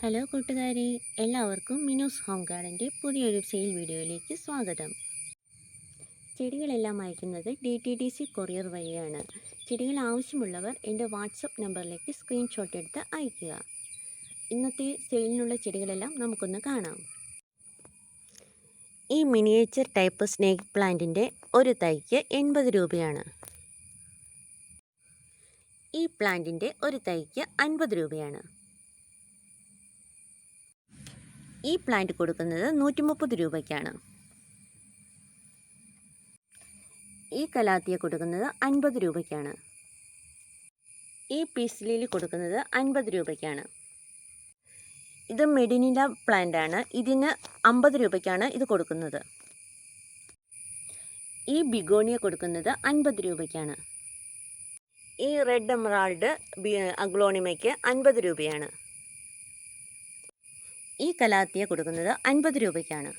Hello കൂട്ടുകാരെ, എല്ലാവർക്കും Minu's home ഗാർഡൻ്റെ പുതിയൊരു സെയിൽ വീഡിയോയിലേക്ക് സ്വാഗതം. ചെടികളെല്ലാം അയക്കുന്നത് DTDC കൊറിയർ വഴിയാണ്. ചെടികൾ ആവശ്യമുള്ളവർ എൻ്റെ വാട്സപ്പ് നമ്പറിലേക്ക് സ്ക്രീൻഷോട്ട് എടുത്ത് അയയ്ക്കുക. ഇന്നത്തെ സെയിലിനുള്ള ചെടികളെല്ലാം നമുക്കൊന്ന് കാണാം. ഈ മിനിയേച്ചർ ടൈപ്പ് സ്നേക്ക് പ്ലാന്റിൻ്റെ ഒരു തൈക്ക് 80 രൂപയാണ്. ഈ പ്ലാന്റിൻ്റെ ഒരു തൈക്ക് 50 രൂപയാണ്. ഈ പ്ലാന്റ് കൊടുക്കുന്നത് 130 രൂപയ്ക്കാണ്. ഈ കലാത്തിയ കൊടുക്കുന്നത് 50 രൂപയ്ക്കാണ്. ഈ പീസ് ലില്ലി കൊടുക്കുന്നത് 50 രൂപയ്ക്കാണ്. ഇത് മെഡിനില പ്ലാന്റ് ആണ്. ഇതിന് 50 രൂപയ്ക്കാണ് ഇത് കൊടുക്കുന്നത്. ഈ ബിഗോണിയ കൊടുക്കുന്നത് 50 രൂപയ്ക്കാണ്. ഈ റെഡ് എമറാൾഡ് അഗ്ലോണിമയ്ക്ക് 50 രൂപയാണ്. ഈ കലാത്തിയ കൊടുക്കുന്നത് 50 രൂപയ്ക്കാണ്.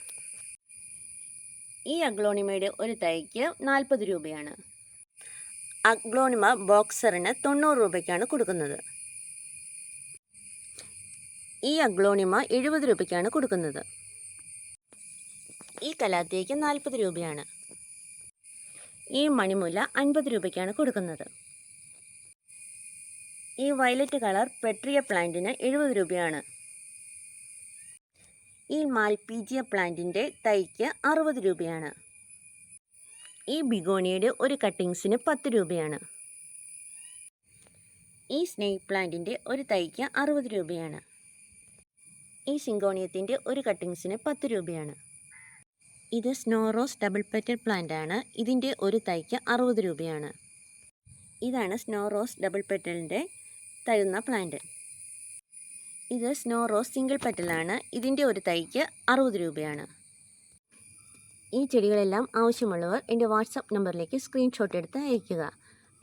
ഈ അഗ്ലോണിമയുടെ ഒരു തൈക്ക് 40 രൂപയാണ്. അഗ്ലോണിമ ബോക്സറിന് 90 രൂപയ്ക്കാണ് കൊടുക്കുന്നത്. ഈ അഗ്ലോണിമ 70 രൂപയ്ക്കാണ് കൊടുക്കുന്നത്. ഈ കലാത്തിയയ്ക്ക് 40 രൂപയാണ്. ഈ മണിമുല്ല 50 രൂപയ്ക്കാണ് കൊടുക്കുന്നത്. ഈ വയലറ്റ് കളർ പെട്രിയ പ്ലാന്റിന് 70 രൂപയാണ്. ഈ മാൽപീജിയ പ്ലാന്റിൻ്റെ തൈക്ക് 60 രൂപയാണ്. ഈ ബിഗോണിയയുടെ ഒരു കട്ടിങ്സിന് 10 രൂപയാണ്. ഈ സ്നേക്ക് പ്ലാന്റിൻ്റെ ഒരു തൈക്ക് 60 രൂപയാണ്. ഈ സിങ്കോണിയത്തിൻ്റെ ഒരു കട്ടിങ്സിന് 10 രൂപയാണ്. ഇത് snow rose double petal plant ആണ്. ഇതിൻ്റെ ഒരു തൈക്ക് 60 രൂപയാണ്. ഇതാണ് സ്നോ റോസ് ഡബിൾ പെറ്റലിൻ്റെ തരുന്ന പ്ലാന്റ്. ഇത് സ്നോ റോസ് സിംഗിൾ പെറ്റലാണ്. ഇതിൻ്റെ ഒരു തൈക്ക് 60 രൂപയാണ്. ഈ ചെടികളെല്ലാം ആവശ്യമുള്ളവർ എൻ്റെ വാട്സപ്പ് നമ്പറിലേക്ക് സ്ക്രീൻഷോട്ട് എടുത്ത് അയയ്ക്കുക.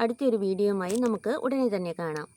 അടുത്തൊരു വീഡിയോയുമായി നമുക്ക് ഉടനെ തന്നെ കാണാം.